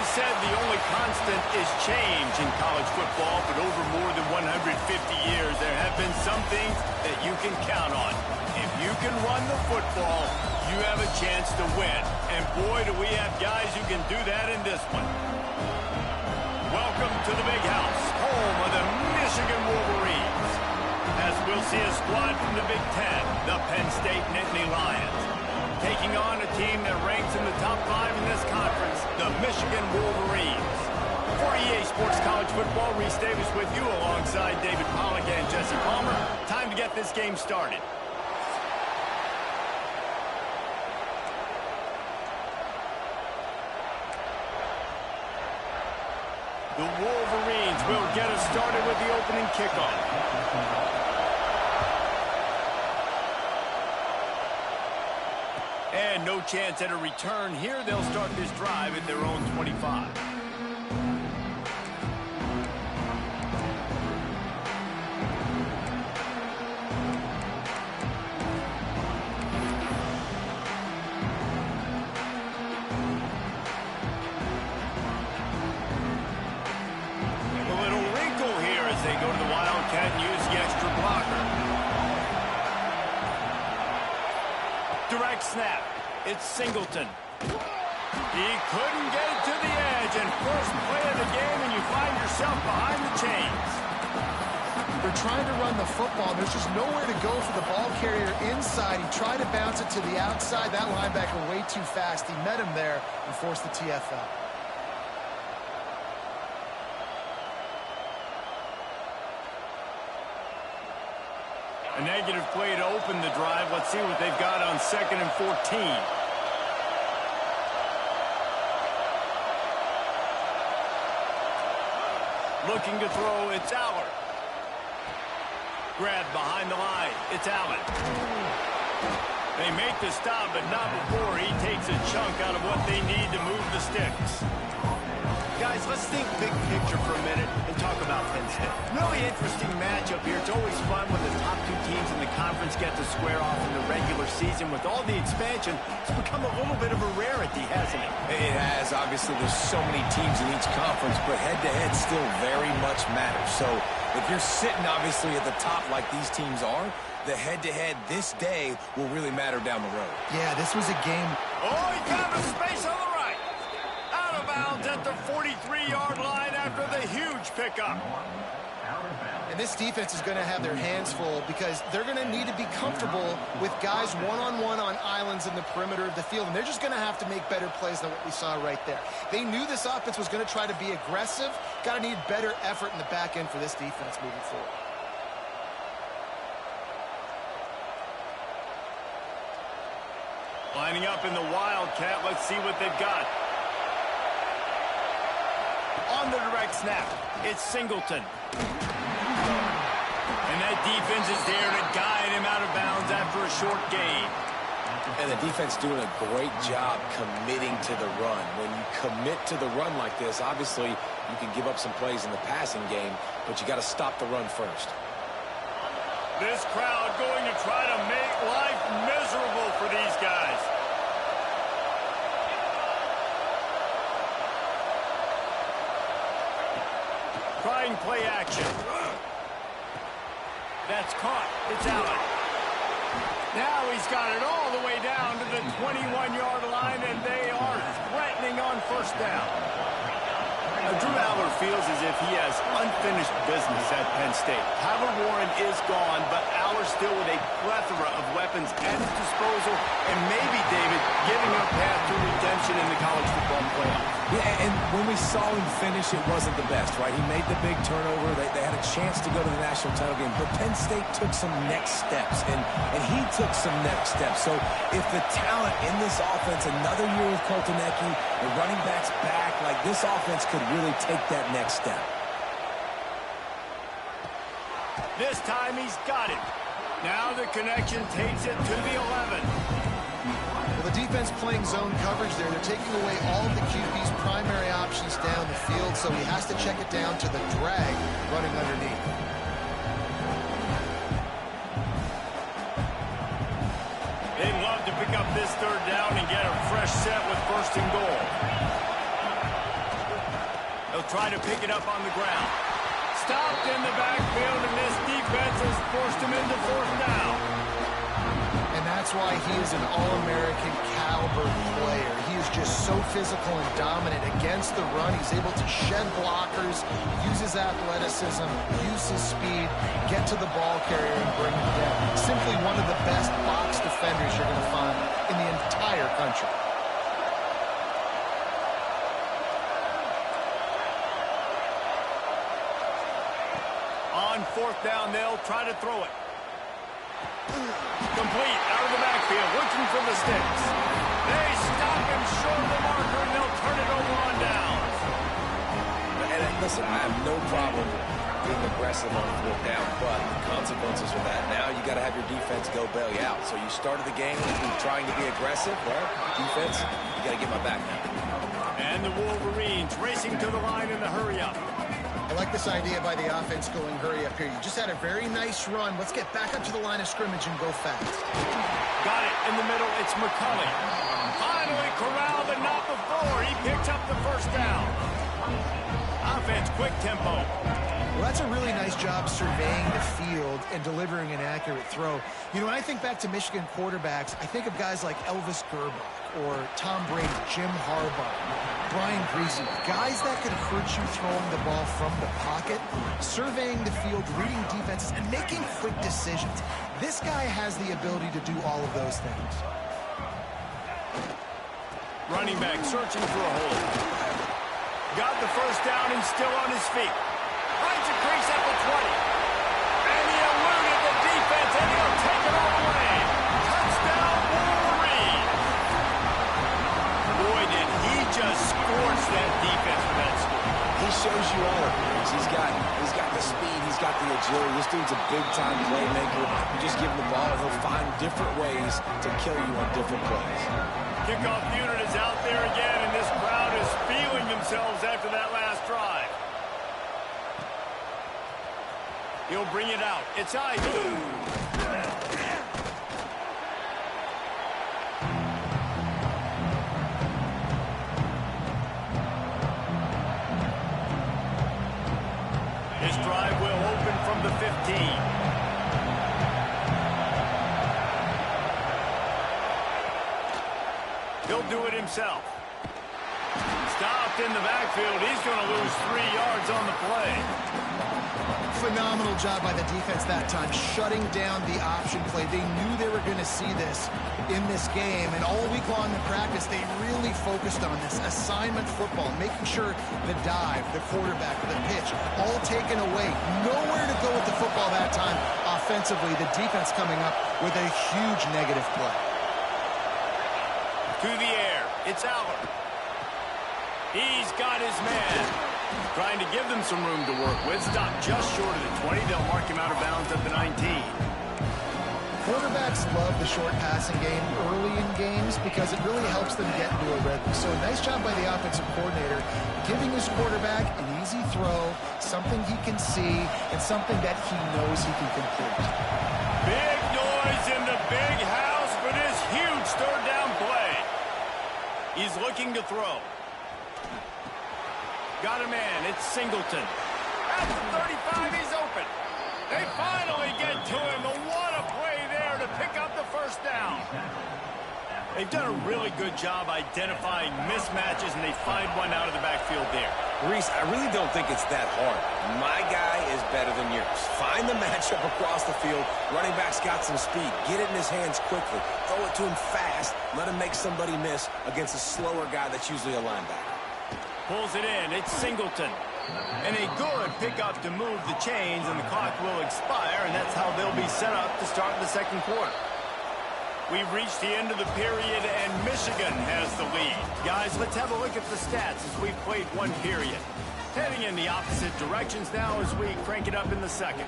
is said the only constant is change in college football, but over more than 150 years, there have been some things that you can count on. If you can run the football, you have a chance to win. And boy, do we have guys who can do that in this one. Welcome to the Big House, home of the Michigan Wolverines. As we'll see a squad from the Big Ten, the Penn State Nittany Lions, taking on a team that ranks in the top 5 in this conference, the Michigan Wolverines. For EA Sports College Football, Reese Davis with you alongside David Pollack and Jesse Palmer. Time to get this game started. The Wolverines will get us started with the opening kickoff. And no chance at a return here. They'll start this drive at their own 25. A little wrinkle here as they go to the Wildcat and use the extra blocker. Direct snap. It's Singleton. He couldn't get it to the edge, and first play of the game, and you find yourself behind the chains. They're trying to run the football. There's just nowhere to go for the ball carrier inside. He tried to bounce it to the outside. That linebacker way too fast. He met him there and forced the TFL. A negative play to open the drive. Let's see what they've got on 2nd and 14. Looking to throw, it's Allard. Grab behind the line, it's Allen. They make the stop, but not before he takes a chunk out of what they need to move the sticks. Guys, let's think big picture for a minute and talk about Penn State. Really interesting matchup here. It's always fun when the top 2 teams in the conference get to square off in the regular season. With all the expansion, it's become a little bit of a rarity, hasn't it? It has. Obviously, there's so many teams in each conference, but head-to-head still very much matters. So if you're sitting, obviously, at the top like these teams are, the head-to-head this day will really matter down the road. Yeah, this was a game. Oh, he got a space on the right. Out of bounds at the 43-yard line after the huge pickup. And this defense is going to have their hands full because they're going to need to be comfortable with guys one-on-one on islands in the perimeter of the field. And they're just going to have to make better plays than what we saw right there. They knew this offense was going to try to be aggressive. Got to need better effort in the back end for this defense moving forward. Lining up in the Wildcat. Let's see what they've got. On the direct snap, it's Singleton. And that defense is there to guide him out of bounds after a short gain. And the defense doing a great job committing to the run. When you commit to the run like this, obviously you can give up some plays in the passing game, but you got to stop the run first. This crowd going to try to make life miserable for these guys. Trying play action. That's caught. It's Allen. Now he's got it all the way down to the 21-yard line, and they are threatening on first down. Drew Allard feels as if he has unfinished business at Penn State. Tyler Warren is gone, but Allard still with a plethora of weapons at his disposal, and maybe, David, giving him a path to redemption in the college football playoff. Yeah, and when we saw him finish, it wasn't the best, right? He made the big turnover. They had a chance to go to the national title game, but Penn State took some next steps, and he took some next steps. So if the talent in this offense, another year with Koltanecki, the running backs back, like this offense could really take that next step. This time he's got it. Now the connection takes it to the 11. Well, the defense playing zone coverage there. They're taking away all of the QB's primary options down the field, so he has to check it down to the drag running underneath. They'd love to pick up this third down and get a fresh set with 1st and goal. They'll try to pick it up on the ground. Stopped in the backfield, and this defense has forced him into fourth down. And that's why he is an All-American caliber player. He is just so physical and dominant against the run. He's able to shed blockers, use his athleticism, use his speed, get to the ball carrier and bring him down. Simply one of the best box defenders you're going to find in the entire country. On fourth down, they'll try to throw it. Complete out of the backfield, looking for the sticks. They stop him short of the marker, and they'll turn it over on downs. And listen, I have no problem being aggressive on fourth down, but the consequences of that, now you got to have your defense go bail you out. So you started the game trying to be aggressive. Well, defense, you got to get my back now. And the Wolverines racing to the line in the hurry-up. I like this idea by the offense going hurry up here. You just had a very nice run. Let's get back up to the line of scrimmage and go fast. Got it in the middle. It's McCulley. Finally corralled, but not before. He picks up the first down. Offense, quick tempo. Well, that's a really nice job surveying the field and delivering an accurate throw. You know, when I think back to Michigan quarterbacks, I think of guys like Elvis Gerbach or Tom Brady, Jim Harbaugh, Brian Greasy, guys that could hurt you throwing the ball from the pocket, surveying the field, reading defenses, and making quick decisions. This guy has the ability to do all of those things. Running back searching for a hole. Got the first down and still on his feet. Finds a crease at the 20. And he eluded the defense, and he'll take it all away. Touchdown, Wolverine. Boy, did he just scorch that defense for that score. He shows you all of things. He's got the speed, he's got the agility. This dude's a big-time playmaker. You just give him the ball, and he'll find different ways to kill you on different plays. Kickoff unit is out there again, and this crowd is feeling themselves after that last drive. He'll bring it out. It's Ivy. His drive will open from the 15. He'll do it himself. Stopped in the backfield. He's going to lose 3 yards on the play. Phenomenal job by the defense that time, shutting down the option play. They knew they were going to see this in this game, and all week long in practice, they really focused on this assignment football, making sure the dive, the quarterback, the pitch, all taken away. Nowhere to go with the football that time offensively. The defense coming up with a huge negative play. To the air. It's Aller. He's got his man. Trying to give them some room to work with. Stopped just short of the 20. They'll mark him out of bounds at the 19. Quarterbacks love the short passing game early in games because it really helps them get into a rhythm. So nice job by the offensive coordinator giving his quarterback an easy throw, something he can see, and something that he knows he can complete. Big noise in the big house for this huge third down play. He's looking to throw. Got a man. It's Singleton. At the 35, he's open. They finally get to him. But what a play there to pick up the first down. They've done a really good job identifying mismatches, and they find one out of the backfield there. Reese, I really don't think it's that hard. My guy is better than yours. Find the matchup across the field. Running back's got some speed. Get it in his hands quickly. Throw it to him fast. Let him make somebody miss against a slower guy that's usually a linebacker. Pulls it in. It's Singleton. And a good pickup to move the chains, and the clock will expire, and that's how they'll be set up to start the second quarter. We've reached the end of the period, and Michigan has the lead. Guys, let's have a look at the stats as we've played one period. Heading in the opposite directions now as we crank it up in the second.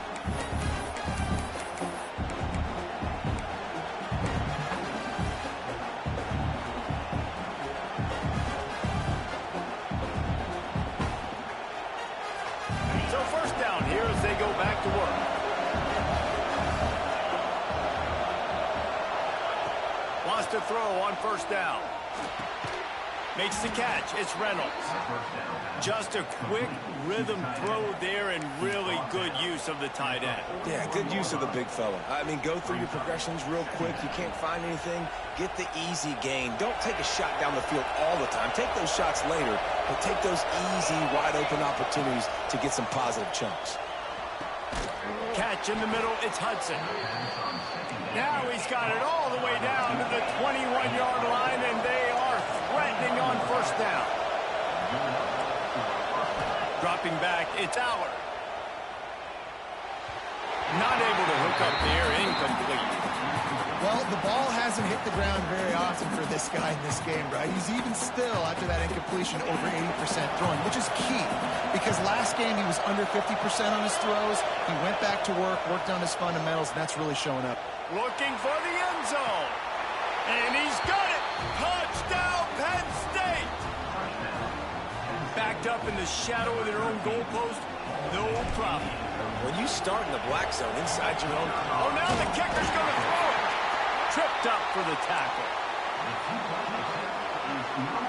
So first down here as they go back to work. Wants to throw on first down. Makes the catch. It's Reynolds. Just a quick rhythm throw there and really good use of the tight end. Yeah, good use of the big fella. I mean, go through your progressions real quick. You can't find anything, get the easy gain. Don't take a shot down the field all the time. Take those shots later, but take those easy, wide-open opportunities to get some positive chunks. Catch in the middle. It's Hudson. Now he's got it all the way down to the 21-yard line, and they are threatening on first down. Dropping back, it's Aller. Not able to hook up there, incomplete. Well, the ball hasn't hit the ground very often for this guy in this game, right? He's even still, after that incompletion, over 80% throwing, which is key. Because last game, he was under 50% on his throws. He went back to work, worked on his fundamentals, and that's really showing up. Looking for the end zone. And he's got it. Touchdown, Penn State. Backed up in the shadow of their own goalpost. No problem. When you start in the black zone inside your own... Oh, now the kicker's going to throw it. Tripped up for the tackle.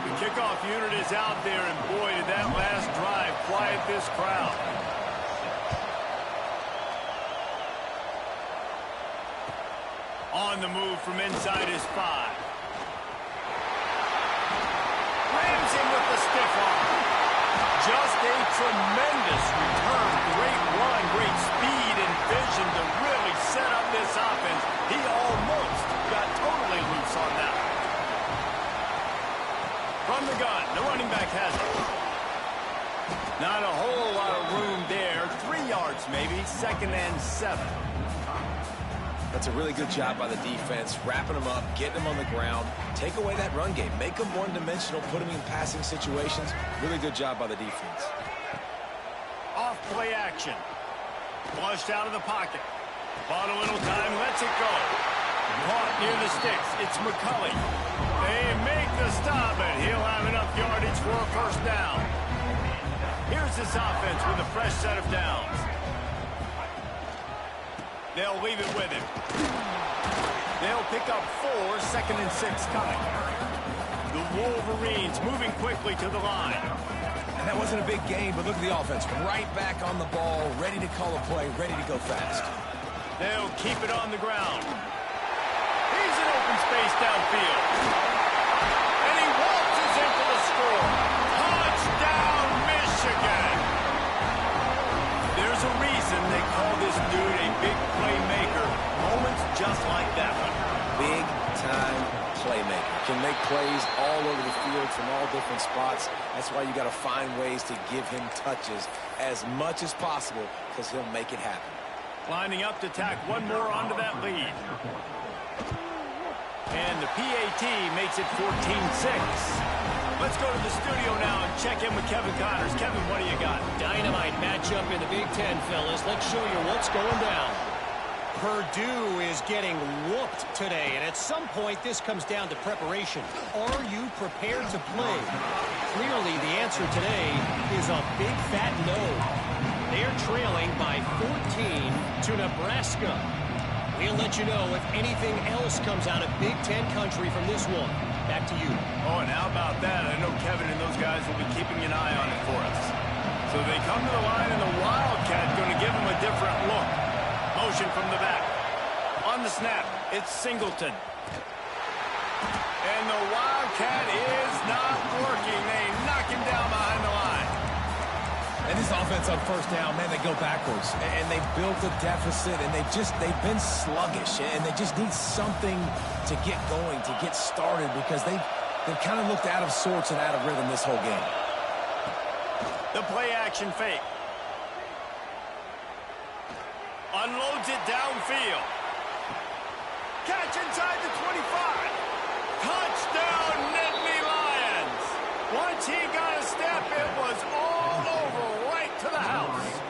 The kickoff unit is out there, and boy, did that last drive quiet this crowd. On the move from inside his 5. Rams him with the stiff arm. Just a tremendous return. Great run, great speed and vision to really set up this offense. He almost got totally loose on that. From the gun, the running back has it. Not a whole lot of room there. 3 yards maybe, 2nd and 7. That's a really good job by the defense, wrapping them up, getting them on the ground. Take away that run game. Make them one-dimensional, put them in passing situations. Really good job by the defense. Off play action. Flushed out of the pocket. Bought a little time, lets it go. Caught near the sticks. It's McCulley. They make the stop, and he'll have enough yardage for a first down. Here's this offense with a fresh set of downs. They'll leave it with him. They'll pick up 4, 2nd and 6 coming. The Wolverines moving quickly to the line. And that wasn't a big gain, but look at the offense. Right back on the ball, ready to call a play, ready to go fast. They'll keep it on the ground. He's in open space downfield. And he waltzes in for the score. Touchdown, Michigan! There's a reason they call this dude a big playmaker. Moments just like that one. Big-time playmaker. Can make plays all over the field from all different spots. That's why you got to find ways to give him touches as much as possible, because he'll make it happen. Lining up to tack one more onto that lead. And the PAT makes it 14-6. Let's go to the studio now and check in with Kevin Connors. Kevin, what do you got? Dynamite matchup in the Big Ten, fellas. Let's show you what's going down. Purdue is getting whooped today, and at some point this comes down to preparation. Are you prepared to play? Clearly the answer today is a big fat no. They're trailing by 14 to Nebraska. We'll let you know if anything else comes out of Big Ten country from this one. Back to you. Oh, and how about that? I know Kevin and those guys will be keeping an eye on it for us. So they come to the line, and the Wildcat going to give them a different look. Motion from the back. On the snap, it's Singleton. And the Wildcat is not working. They knock him down behind the line. And this offense on first down, man, they go backwards. And they built a deficit, and they've been sluggish. And they just need something to get going, to get started, because they've kind of looked out of sorts and out of rhythm this whole game. The play action fake. Unloads it downfield. Catch inside the 25. Touchdown, Nittany Lions. Once he got a step, it was all over, right to the house.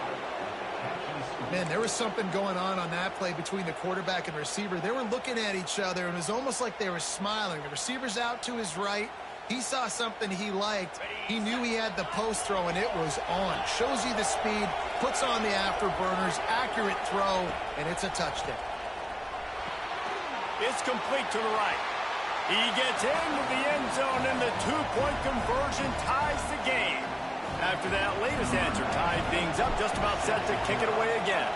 Man, there was something going on that play between the quarterback and receiver. They were looking at each other, and it was almost like they were smiling. The receiver's out to his right. He saw something he liked. He knew he had the post throw, and it was on. Shows you the speed, puts on the afterburners, accurate throw, and it's a touchdown. It's complete to the right. He gets into the end zone, and the two-point conversion ties the game. After that latest answer tied things up, just about set to kick it away again.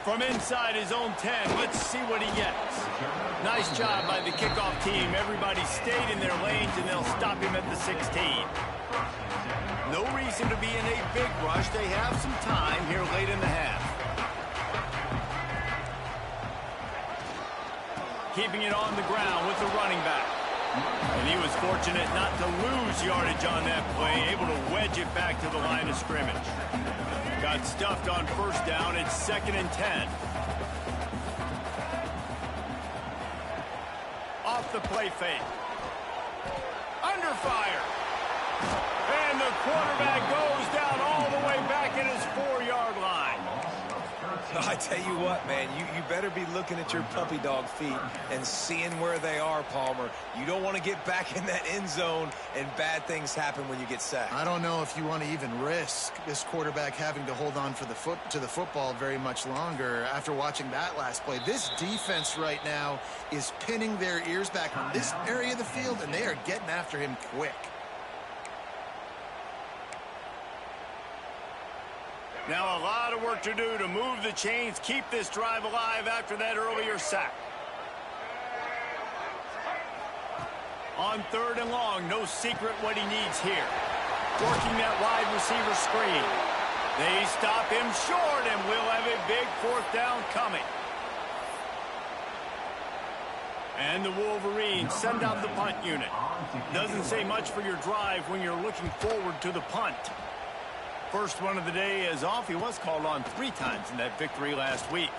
From inside his own 10, let's see what he gets. Nice job by the kickoff team. Everybody stayed in their lanes, and they'll stop him at the 16. No reason to be in a big rush. They have some time here late in the half. Keeping it on the ground with the running back. And he was fortunate not to lose yardage on that play, able to wedge it back to the line of scrimmage. Got stuffed on first down. It's 2nd and 10. Off the play fake. Under fire. And the quarterback goes down all the way back at his 4-yard line. I tell you what, man, you better be looking at your puppy dog feet and seeing where they are, Palmer. You don't want to get back in that end zone and bad things happen when you get sacked. I don't know if you want to even risk this quarterback having to hold on to the football very much longer after watching that last play. This defense right now is pinning their ears back on this area of the field, and they are getting after him quick. Now a lot of work to do to move the chains, keep this drive alive after that earlier sack. On 3rd and long, no secret what he needs here. Working that wide receiver screen. They stop him short, and we'll have a big 4th down coming. And the Wolverines send out the punt unit. Doesn't say much for your drive when you're looking forward to the punt. First one of the day is off. He was called on 3 times in that victory last week.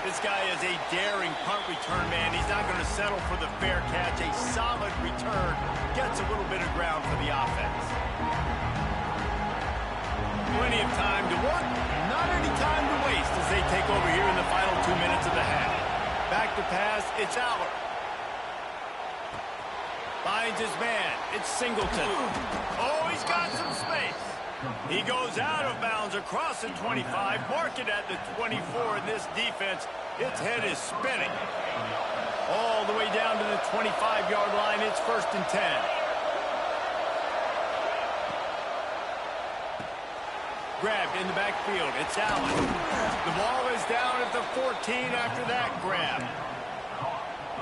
This guy is a daring punt return man. He's not going to settle for the fair catch. A solid return gets a little bit of ground for the offense. Plenty of time to work. Not any time to waste as they take over here in the final 2 minutes of the half. Back to pass. It's Aller. Finds his man. It's Singleton. Oh, he's got some space. He goes out of bounds across the 25. Mark it at the 24 in this defense. Its head is spinning. All the way down to the 25-yard line. It's 1st and 10. Grabbed in the backfield. It's Allen. The ball is down at the 14 after that grab.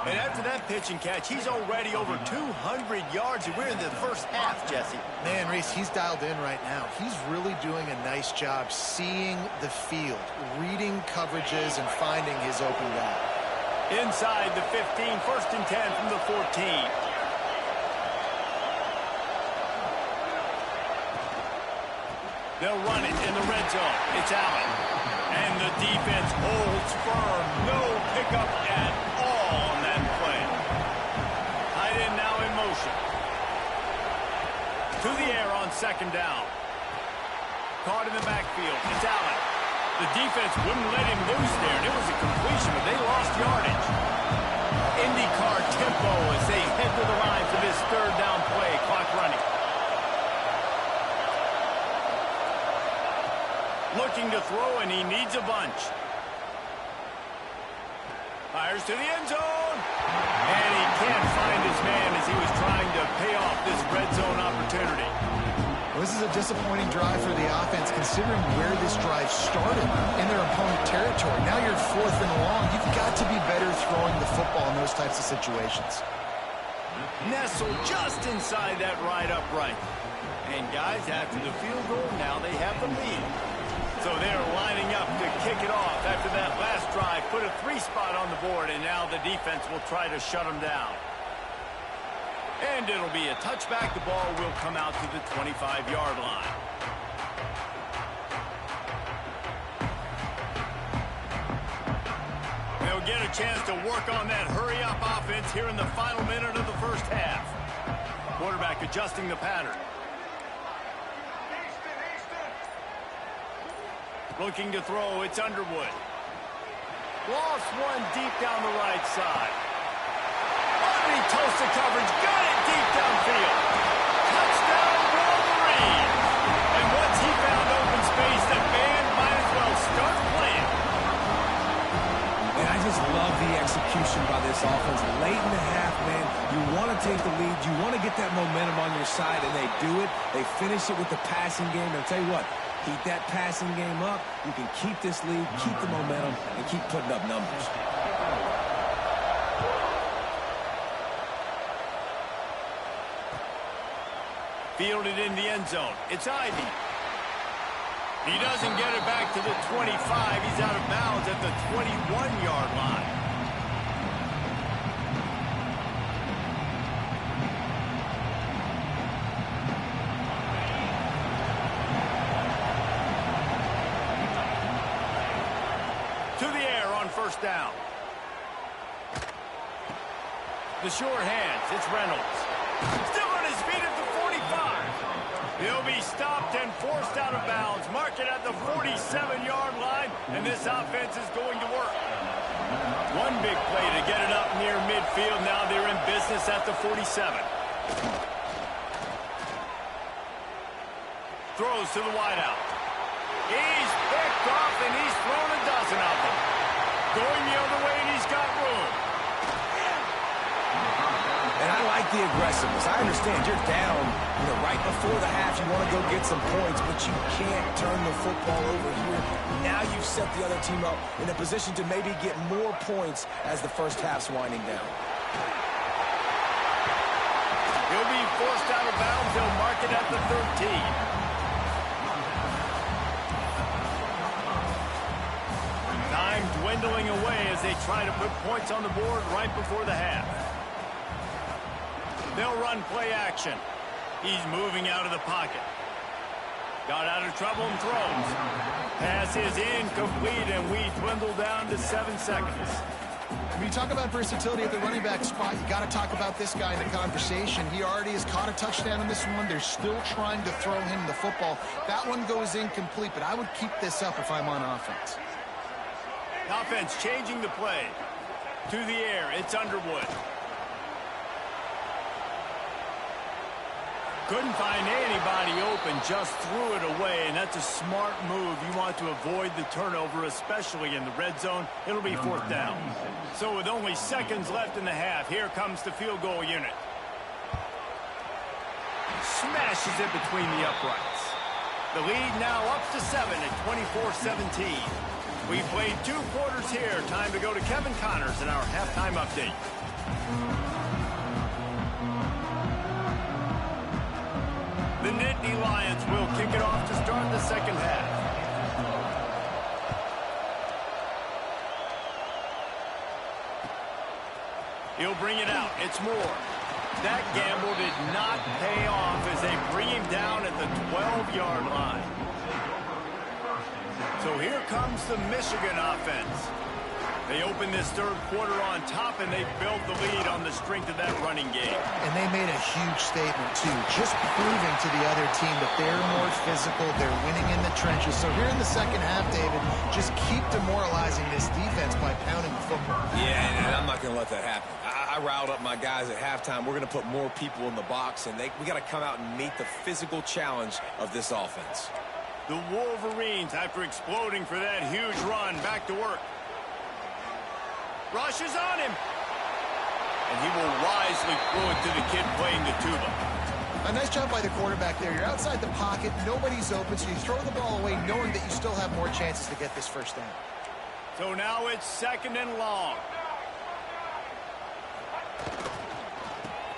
And after that pitch and catch, he's already over 200 yards, and we're in the first half, Jesse. Man, Reese, he's dialed in right now. He's really doing a nice job seeing the field, reading coverages, and finding his open guy. Inside the 15, 1st and 10 from the 14. They'll run it in the red zone. It's Allen. And the defense holds firm. No pickup at all on that play. Tight end now in motion. To the air on 2nd down. Caught in the backfield. It's Allen. The defense wouldn't let him loose there. And it was a completion, but they lost yardage. IndyCar tempo as they head to the line for this 3rd down play. Clock running. Looking to throw, and he needs a bunch. Fires to the end zone. And he can't find his man as he was trying to pay off this red zone opportunity. Well, this is a disappointing drive for the offense, considering where this drive started in their opponent territory. Now you're 4th and long. You've got to be better throwing the football in those types of situations. Nestled just inside that right upright. And guys, after the field goal, now they have the lead. So they're lining up to kick it off after that last drive. Put a 3-spot on the board, and now the defense will try to shut them down. And it'll be a touchback. The ball will come out to the 25-yard line. They'll get a chance to work on that hurry-up offense here in the final minute of the first half. Quarterback adjusting the pattern. Looking to throw, it's Underwood. Lost one deep down the right side. Underneath toast of coverage, got it deep downfield. Touchdown, Wolverines! And once he found open space, the band might as well the execution by this offense. Late in the half, man, you want to take the lead. You want to get that momentum on your side, and they do it. They finish it with the passing game. And I'll tell you what, keep that passing game up. You can keep this lead, keep the momentum, and keep putting up numbers. Fielded in the end zone. It's Ivy. He doesn't get it back to the 25. He's out of bounds at the 21-yard line. To the air on first down. The short hands. It's Reynolds. Still on his feet at the 45. He'll be stopped and forced out of bounds. Mark it at the 47-yard line, and this offense is going to work. One big play to get it up near midfield. Now they're in business at the 47. Throws to the wideout. He's picked off, and he's thrown a dozen of them. Going the other way, and he's got room. And I like the aggressiveness. I understand you're down, right before the half. You want to go get some points, but you can't turn the football over here. Now you've set the other team up in a position to maybe get more points as the first half's winding down. He'll be forced out of bounds. They'll mark it at the 13. Time dwindling away as they try to put points on the board right before the half. They'll run play action. He's moving out of the pocket. Got out of trouble and throws. Pass is incomplete, and we dwindle down to 7 seconds. When you talk about versatility at the running back spot, you got to talk about this guy in the conversation. He already has caught a touchdown in this one. They're still trying to throw him the football. That one goes incomplete, but I would keep this up if I'm on offense. Offense changing the play. To the air, it's Underwood. Couldn't find anybody open, just threw it away, and that's a smart move. You want to avoid the turnover, especially in the red zone. It'll be fourth down. So with only seconds left in the half, here comes the field goal unit. Smashes it between the uprights. The lead now up to 7 at 24-17. We played 2 quarters here. Time to go to Kevin Connors in our halftime update. The Nittany Lions will kick it off to start the second half. He'll bring it out. It's Moore. That gamble did not pay off as they bring him down at the 12-yard line. So here comes the Michigan offense. They open this third quarter on top, and they built the lead on the strength of that running game. And they made a huge statement, too, just proving to the other team that they're more physical, they're winning in the trenches. So here in the second half, David, just keep demoralizing this defense by pounding the football. Yeah, and I'm not going to let that happen. I riled up my guys at halftime. We're going to put more people in the box, and we got to come out and meet the physical challenge of this offense. The Wolverines, after exploding for that huge run, back to work. Rush is on him. And he will wisely throw it to the kid playing the tuba. A nice job by the quarterback there. You're outside the pocket. Nobody's open, so you throw the ball away knowing that you still have more chances to get this first down. So now it's second and long.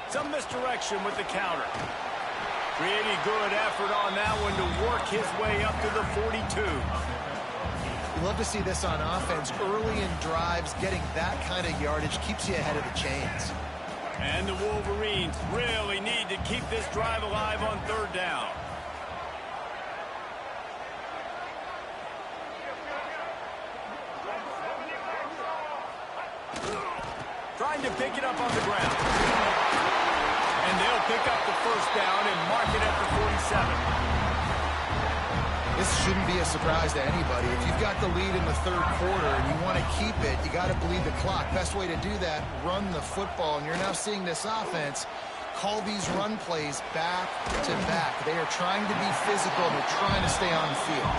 Some misdirection with the counter. Pretty good effort on that one to work his way up to the 42. You love to see this on offense. Early in drives, getting that kind of yardage keeps you ahead of the chains. And the Wolverines really need to keep this drive alive on third down. Trying to pick it up on the ground. And they'll pick up the first down and mark it at the 47. This shouldn't be a surprise to anybody. If you've got the lead in the third quarter and you want to keep it, you got to bleed the clock. Best way to do that, run the football. And you're now seeing this offense call these run plays back to back. They are trying to be physical. They're trying to stay on the field.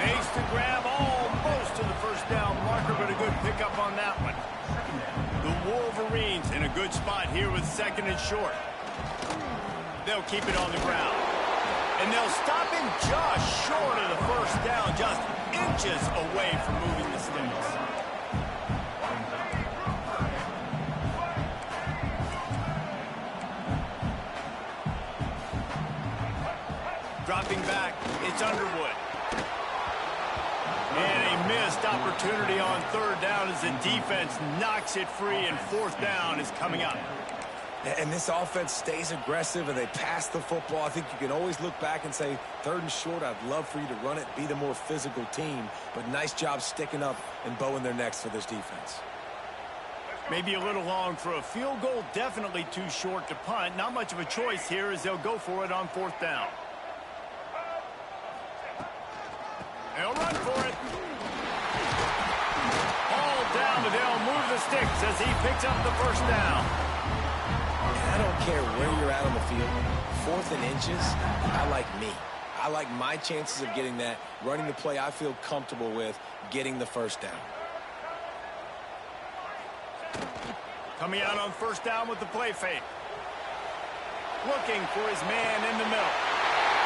Makes the grab almost to the first down marker, but a good pickup on that one. Wolverines in a good spot here with 2nd and short. They'll keep it on the ground. And they'll stop him just short of the first down, just inches away from moving the sticks. Dropping back, it's Underwood. And a missed opportunity on 3rd down as the defense knocks it free, and 4th down is coming up. And this offense stays aggressive and they pass the football. I think you can always look back and say, 3rd and short, I'd love for you to run it, be the more physical team. But nice job sticking up and bowing their necks for this defense. Maybe a little long for a field goal, definitely too short to punt. Not much of a choice here as they'll go for it on 4th down. They'll run for it. All down, but they'll move the sticks as he picks up the 1st down. I don't care where you're at on the field. 4th and inches, I like me. I like my chances of getting that, running the play I feel comfortable with, getting the 1st down. Coming out on 1st down with the play fake. Looking for his man in the middle.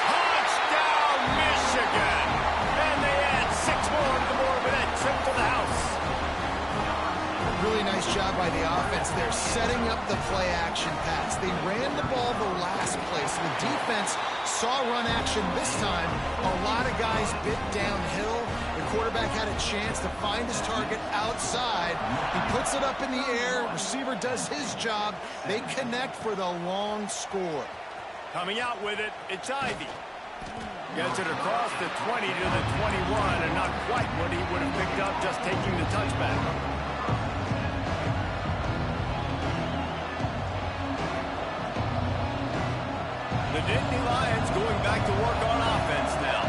Touchdown, Michigan! And they add 6 more to the board with that trip to the house. Really nice job by the offense. They're setting up the play-action pass. They ran the ball the last play, so the defense saw run action this time. A lot of guys bit downhill. The quarterback had a chance to find his target outside. He puts it up in the air. Receiver does his job. They connect for the long score. Coming out with it, it's Ivy. Gets it across the 20 to the 21, and not quite what he would have picked up just taking the touchback. The Nittany Lions going back to work on offense now.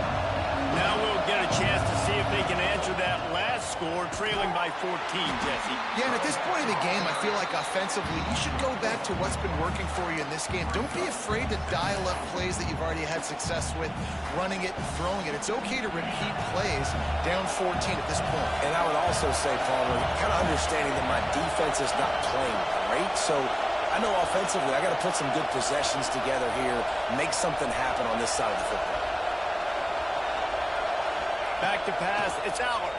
Now we'll get a chance to see if they can answer that last score, trailing by 14, Jesse. Yeah, and at this point of the game, I feel like offensively, you should go back to what's been working for you in this game. Don't be afraid to dial up plays that you've already had success with, running it and throwing it. It's okay to repeat plays down 14 at this point. And I would also say, Palmer, kind of understanding that my defense is not playing great, so I know offensively I got to put some good possessions together here, make something happen on this side of the football. Back to pass, it's Aller.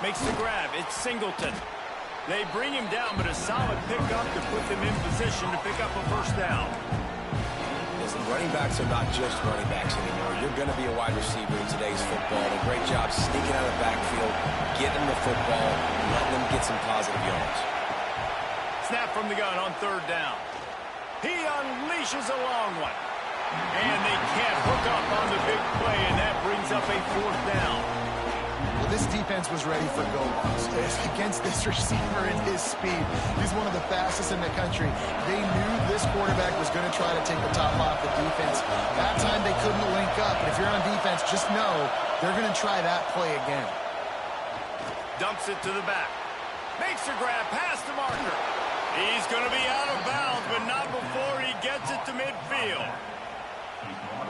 Makes the grab, it's Singleton. They bring him down, but a solid pickup to put them in position to pick up a 1st down. Listen, running backs are not just running backs anymore. You're going to be a wide receiver in today's football. A great job sneaking out of the backfield, getting the football, and letting them get some positive yards. Snap from the gun on 3rd down. He unleashes a long one. And they can't hook up on the big play, and that brings up a 4th down. Well, this defense was ready for go balls. Against this receiver and his speed, he's one of the fastest in the country. They knew this quarterback was going to try to take the top off the defense. That time they couldn't link up, but if you're on defense, just know they're going to try that play again. Dumps it to the back. Makes the grab past the marker. He's going to be out of bounds, but not before he gets it to midfield.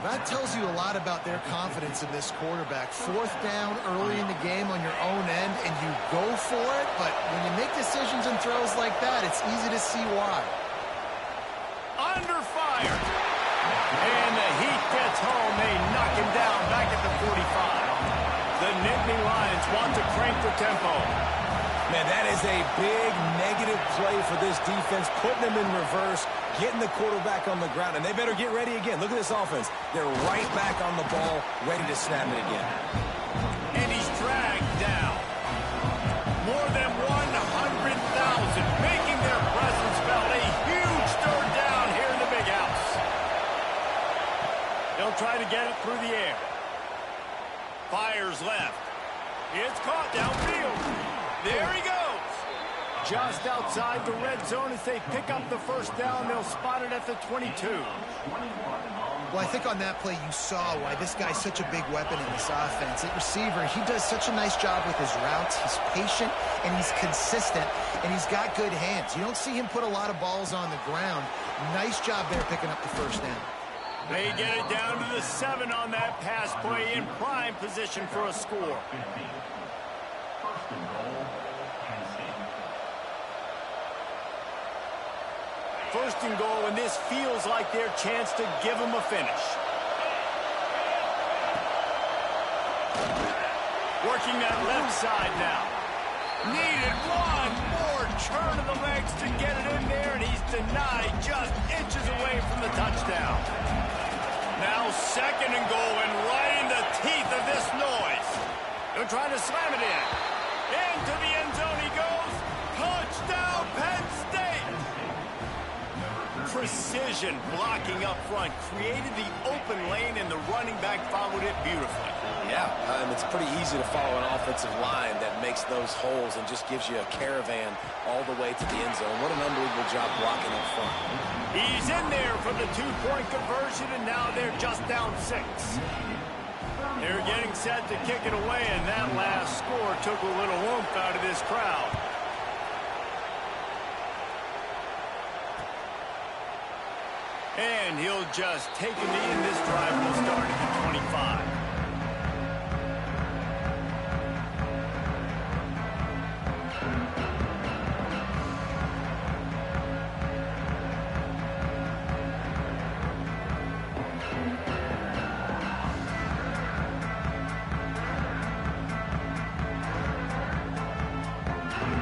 That tells you a lot about their confidence in this quarterback. 4th down early in the game on your own end, and you go for it, but when you make decisions and throws like that, it's easy to see why. Under fire. And the heat gets home. They knock him down back at the 45. The Nittany Lions want to crank the tempo. Man, that is a big negative play for this defense, putting them in reverse, getting the quarterback on the ground, and they better get ready again. Look at this offense. They're right back on the ball, ready to snap it again. And he's dragged down. More than 100,000 making their presence felt. A huge 3rd down here in the big house. They'll try to get it through the air. Fires left. It's caught downfield. There he goes. Just outside the red zone as they pick up the 1st down. They'll spot it at the 22. Well, I think on that play you saw why this guy's such a big weapon in this offense. At receiver, he does such a nice job with his routes. He's patient, and he's consistent, and he's got good hands. You don't see him put a lot of balls on the ground. Nice job there picking up the 1st down. They get it down to the 7 on that pass play, in prime position for a score. first and goal, and this feels like their chance to give them a finish. Working that left side now. Needed one more turn of the legs to get it in there, and he's denied just inches away from the touchdown. Now second and goal, and right in the teeth of this noise. They're trying to slam it in. Into the end zone he goes. Touchdown, Penn State! Precision blocking up front created the open lane, and the running back followed it beautifully. Yeah, and it's pretty easy to follow an offensive line that makes those holes and just gives you a caravan all the way to the end zone. What an unbelievable job blocking up front. He's in there for the two-point conversion, and now they're just down 6. They're getting set to kick it away, and that last score took a little oomph out of this crowd. And he'll just take a knee, and this drive will start at the 25.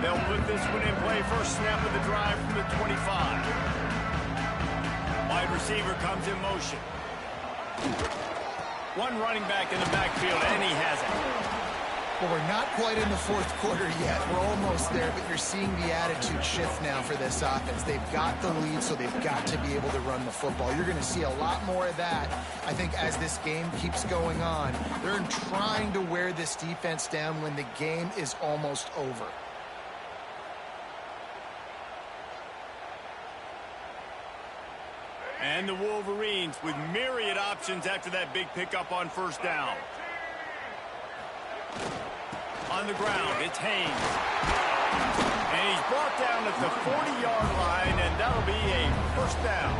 They'll put this one in play. First snap of the drive from the 25. Wide receiver comes in motion. One running back in the backfield, and he has it. Well, we're not quite in the fourth quarter yet. We're almost there, but you're seeing the attitude shift now for this offense. They've got the lead, so they've got to be able to run the football. You're going to see a lot more of that, I think, as this game keeps going on. They're trying to wear this defense down when the game is almost over. And the Wolverines with myriad options after that big pickup on first down. On the ground, it's Haynes. And he's brought down at the 40-yard line, and that'll be a first down.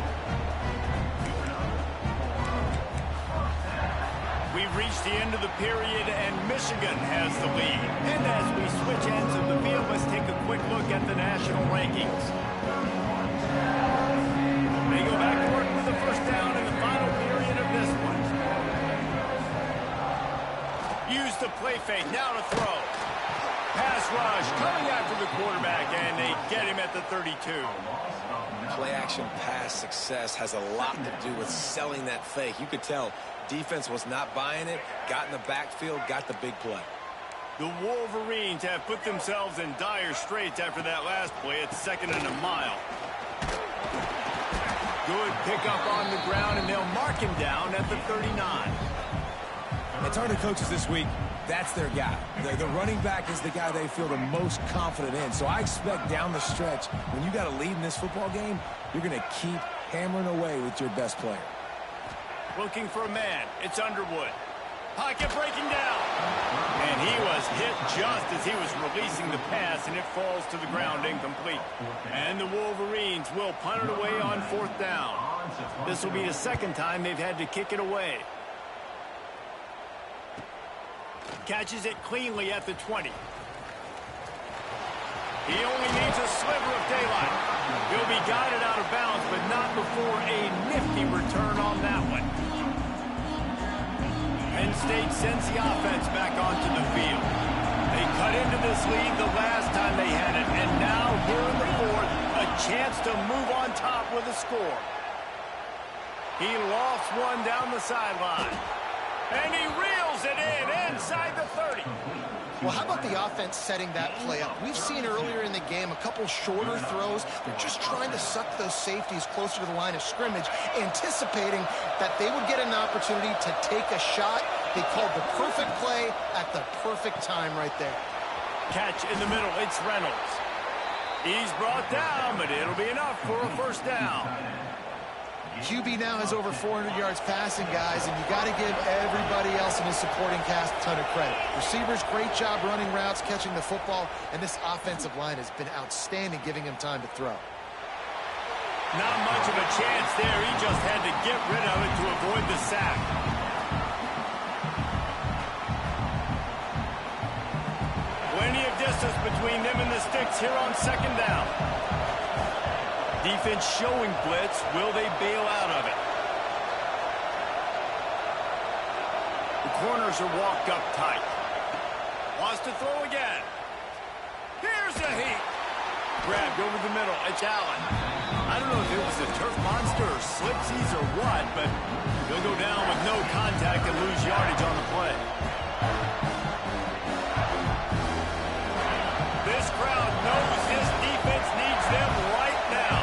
We've reached the end of the period, and Michigan has the lead. And as we switch ends of the field, let's take a quick look at the national rankings. They go back to work with the first down in the final period of this one. Use the play fake, now to throw. Pass rush, coming after the quarterback, and they get him at the 32. Play-action pass success has a lot to do with selling that fake. You could tell defense was not buying it, got in the backfield, got the big play. The Wolverines have put themselves in dire straits after that last play. It's second and a mile. Good pickup on the ground, and they'll mark him down at the 39. It's hard to coaches this week. That's their guy. The running back is the guy they feel the most confident in. So I expect down the stretch, when you got a lead in this football game, you're going to keep hammering away with your best player. Looking for a man. It's Underwood. Pocket breaking down. And he was hit just as he was releasing the pass, and it falls to the ground incomplete. And the Wolverines will punt it away on fourth down. This will be the second time they've had to kick it away. Catches it cleanly at the 20. He only needs a sliver of daylight. He'll be guided out of bounds, but not before a nifty return on that one. Penn State sends the offense back onto the field. They cut into this lead the last time they had it, and now here in the fourth, a chance to move on top with a score. He lofts one down the sideline, and he reels it in inside the 30. Well, how about the offense setting that play up? We've seen earlier in the game a couple shorter throws. They're just trying to suck those safeties closer to the line of scrimmage, anticipating that they would get an opportunity to take a shot. They called the perfect play at the perfect time right there. Catch in the middle. It's Reynolds. He's brought down, but it'll be enough for a first down. QB now has over 400 yards passing, guys, and you got to give everybody else in his supporting cast a ton of credit. Receivers, great job running routes, catching the football, and this offensive line has been outstanding, giving him time to throw. Not much of a chance there. He just had to get rid of it to avoid the sack. Plenty of distance between them and the sticks here on second down. Defense showing blitz. Will they bail out of it? The corners are walked up tight. Wants to throw again. Here's a heat. Grabbed over the middle. It's Allen. I don't know if it was a turf monster or slipsies or what, but he'll go down with no contact and lose yardage on the play. This crowd knows this defense needs them right now.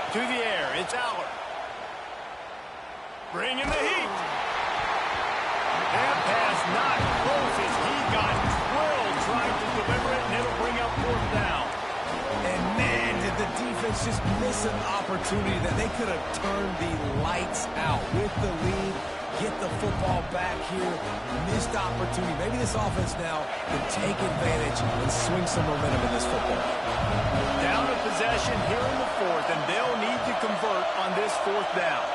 To the air, it's Aller. Bringing the heat. That pass not close as he got drilled trying to deliver it, and it'll bring up 4th down. And man, did the defense just miss an opportunity that they could have turned the lights out with the lead, get the football back here, missed opportunity. Maybe this offense now can take advantage and swing some momentum in this football. Down a possession here in the 4th, and they'll need to convert on this 4th down.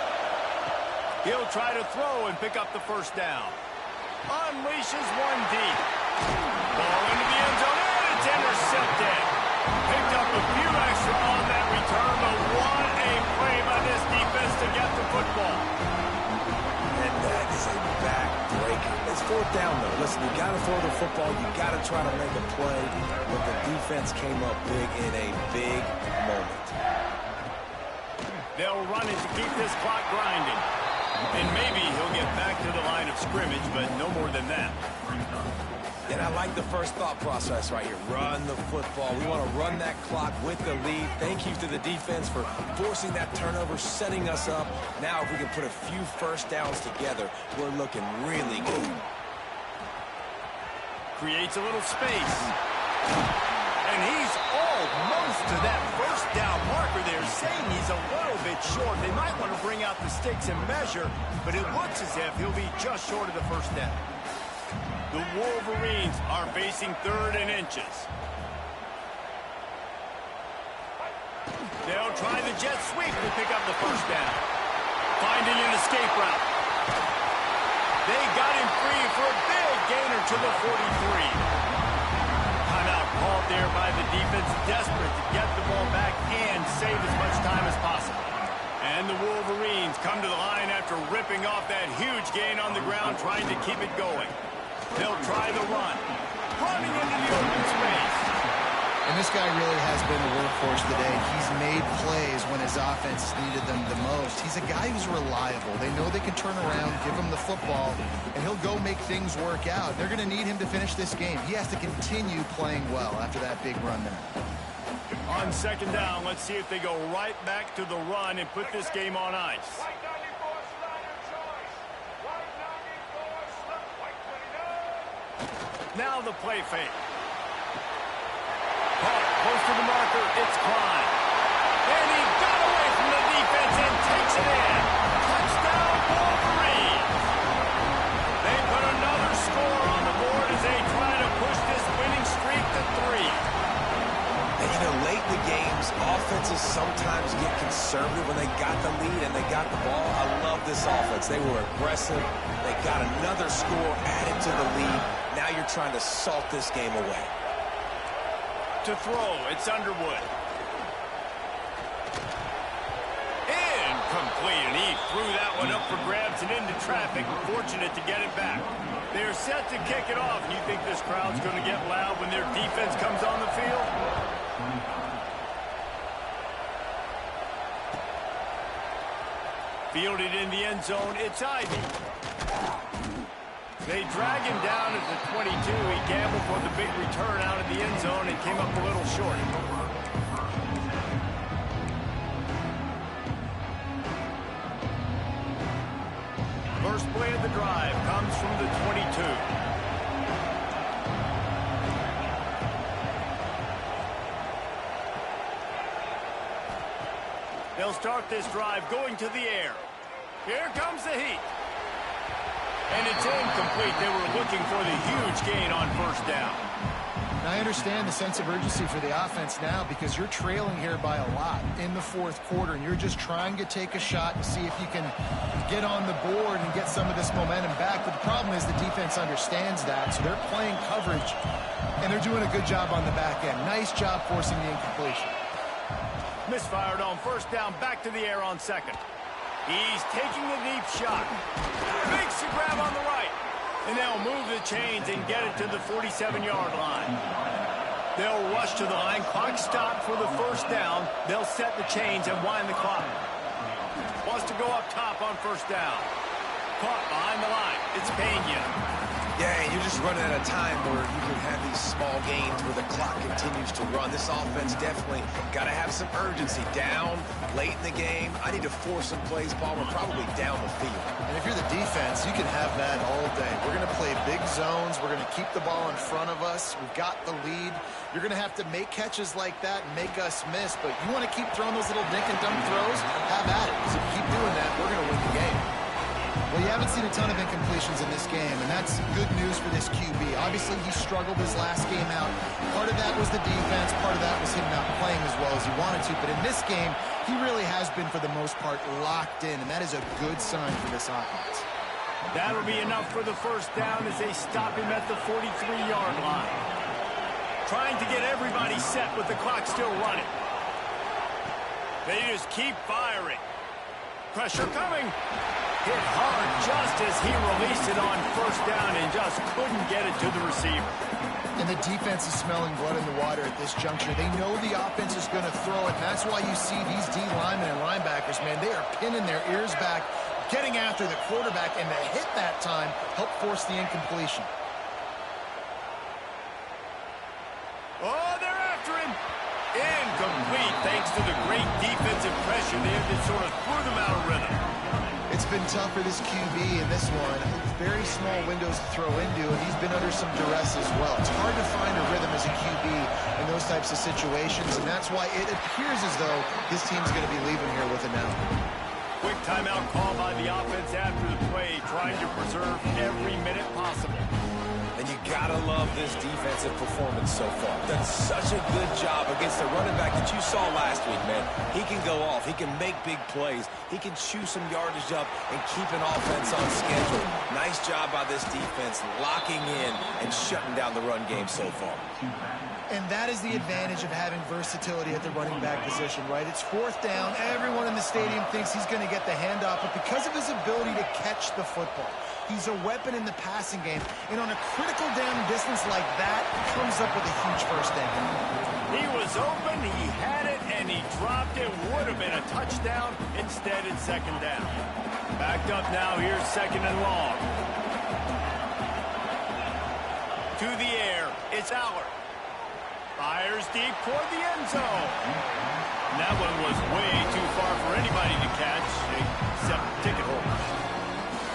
He'll try to throw and pick up the 1st down. Unleashes one deep. Ball into the end zone, and it's intercepted. Picked up a few extra on that return, but what a play by this defense to get the football. And that is a back-breaker. It's 4th down, though. Listen, you got to throw the football. You got to try to make a play. But the defense came up big in a big moment. They'll run it to keep this clock grinding. And maybe he'll get back to the line of scrimmage, but no more than that. And I like the first thought process right here. Run the football. We want to run that clock with the lead. Thank you to the defense for forcing that turnover, setting us up. Now if we can put a few 1st downs together, we're looking really good. Creates a little space. And he's almost to that 1st down marker there, saying he's a little bit short. They might want to bring out the sticks and measure, but it looks as if he'll be just short of the 1st down. The Wolverines are facing 3rd and inches. They'll try the jet sweep to pick up the 1st down. Finding an escape route. They got him free for a big gainer to the 43. Timeout called there by the defense, desperate to get the ball back and save as much time as possible. And the Wolverines come to the line after ripping off that huge gain on the ground, trying to keep it going. They'll try the run. Running into the open space. And this guy really has been a workhorse today. He's made plays when his offense needed them the most. He's a guy who's reliable. They know they can turn around, give him the football, and he'll go make things work out. They're going to need him to finish this game. He has to continue playing well after that big run there. On 2nd down, let's see if they go right back to the run and put this game on ice. Now the play fake. Close to the marker, it's Klein. And he got away from the defense and takes it in. Touchdown, Wolverines. They put another score on the board as they try to push this winning streak to 3. And, you know, late in the games, offenses sometimes get conservative when they got the lead and they got the ball. I love this offense. They were aggressive. They got another score added to the lead. Now you're trying to salt this game away. To throw, it's Underwood. Incomplete, and he threw that one up for grabs and into traffic. Fortunate to get it back. They're set to kick it off. You think this crowd's going to get loud when their defense comes on the field? Fielded in the end zone, it's Ivy. They drag him down at the 22. He gambled for the big return out of the end zone and came up a little short. First play of the drive comes from the 22. They'll start this drive going to the air. Here comes the heat. And it's incomplete. They were looking for the huge gain on first down. And I understand the sense of urgency for the offense now because you're trailing here by a lot in the fourth quarter, and you're just trying to take a shot and see if you can get on the board and get some of this momentum back. But the problem is the defense understands that, so they're playing coverage, and they're doing a good job on the back end. Nice job forcing the incompletion. Misfired on first down, back to the air on second. He's taking a deep shot. Makes the grab on the right. And they'll move the chains and get it to the 47-yard line. They'll rush to the line. Clock stopped for the first down. They'll set the chains and wind the clock. Wants to go up top on first down. Caught behind the line. It's Pena. Yeah, and you're just running out of time where you can have these small gains where the clock continues to run. This offense definitely got to have some urgency. Down, late in the game. I need to force some plays, Paul. We're probably down the field. And if you're the defense, you can have that all day. We're going to play big zones. We're going to keep the ball in front of us. We've got the lead. You're going to have to make catches like that and make us miss. But you want to keep throwing those little dink and dunk throws? Have at it. Because if you keep doing that, we're going to win the game. Well, you haven't seen a ton of incompletions in this game, and that's good news for this QB. Obviously, he struggled his last game out. Part of that was the defense. Part of that was him not playing as well as he wanted to. But in this game, he really has been, for the most part, locked in, and that is a good sign for this offense. That'll be enough for the first down as they stop him at the 43-yard line. Trying to get everybody set with the clock still running. They just keep firing. Pressure coming. Hit hard just as he released it on first down and just couldn't get it to the receiver. And the defense is smelling blood in the water at this juncture. They know the offense is going to throw it. And that's why you see these D linemen and linebackers, man, they are pinning their ears back, getting after the quarterback, and the hit that time helped force the incompletion. Oh, they're after him. Incomplete thanks to the great defensive pressure there that sort of threw them out of rhythm. It's been tough for this QB in this one. Very small windows to throw into, and he's been under some duress as well. It's hard to find a rhythm as a QB in those types of situations, and that's why it appears as though this team's going to be leaving here with a now. Quick timeout call by the offense after the play, trying to preserve every minute possible. And you gotta love this defensive performance so far. Done such a good job against the running back that you saw last week, man. He can go off. He can make big plays. He can chew some yardage up and keep an offense on schedule. Nice job by this defense locking in and shutting down the run game so far. And that is the advantage of having versatility at the running back position, right? It's fourth down. Everyone in the stadium thinks he's going to get the handoff, but because of his ability to catch the football, he's a weapon in the passing game. And on a critical down distance like that, comes up with a huge first down. He was open, he had it, and he dropped it. Would have been a touchdown. Instead, it's second down. Backed up now. Here's second and long. To the air. It's Aller. Fires deep toward the end zone. And that one was way too far for anybody to catch, except ticket holders.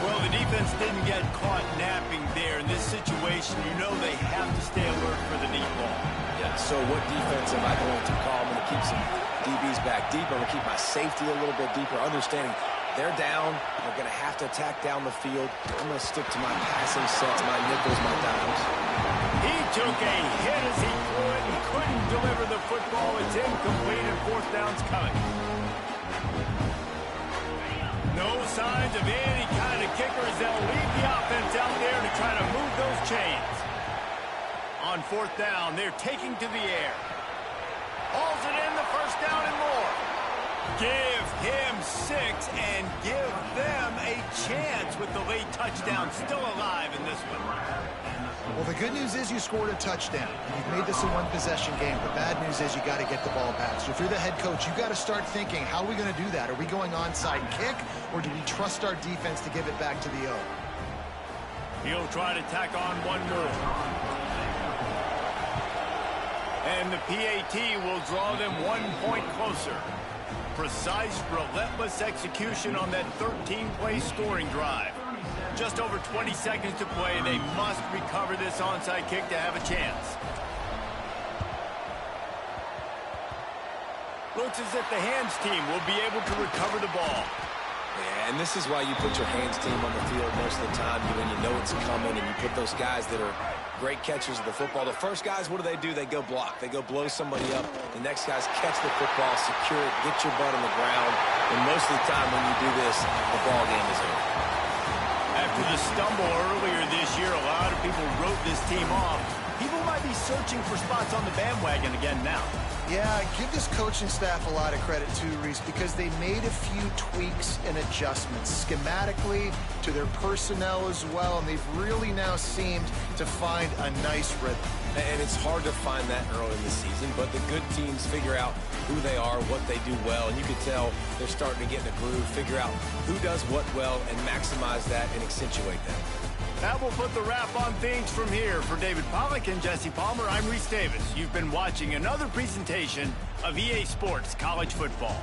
Well, the defense didn't get caught napping there. In this situation, you know they have to stay alert for the deep ball. Yeah, so what defense am I going to call? I'm going to keep some DBs back deeper. I'm going to keep my safety a little bit deeper, understanding they're down. They're going to have to attack down the field. I'm going to stick to my passing sets, my nickels, my dimes. He took a hit as he threw it and couldn't deliver the football. It's incomplete and fourth down's coming. No signs of any kind of kickers. They'll leave the offense out there to try to move those chains. On fourth down, they're taking to the air. Hauls it in, the first down and more. Give him 6 and give them a chance with the late touchdown still alive in this one. Well, the good news is you scored a touchdown. You've made this a one-possession game. The bad news is you got to get the ball back. So if you're the head coach, you got to start thinking, how are we going to do that? Are we going onside kick, or do we trust our defense to give it back to the O? He'll try to tack on one more. And the PAT will draw them 1 point closer. Precise, relentless execution on that 13-play scoring drive. Just over 20 seconds to play. They must recover this onside kick to have a chance. Looks as if the hands team will be able to recover the ball. Exactly, and this is why you put your hands team on the field most of the time when you know it's coming, and you put those guys that are great catchers of the football. The first guys, what do? They go block. They go blow somebody up. The next guys catch the football, secure it, get your butt on the ground, and most of the time when you do this, the ball game is over. After the stumble earlier this year, a lot of people wrote this team off. People might be searching for spots on the bandwagon again now. Yeah, give this coaching staff a lot of credit too, Reese, because they made a few tweaks and adjustments schematically to their personnel as well, and they've really now seemed to find a nice rhythm. And it's hard to find that early in the season, but the good teams figure out who they are, what they do well, and you can tell they're starting to get in a groove, figure out who does what well, and maximize that and accentuate that. That will put the wrap on things from here. For David Pollack and Jesse Palmer, I'm Reese Davis. You've been watching another presentation of EA Sports College Football.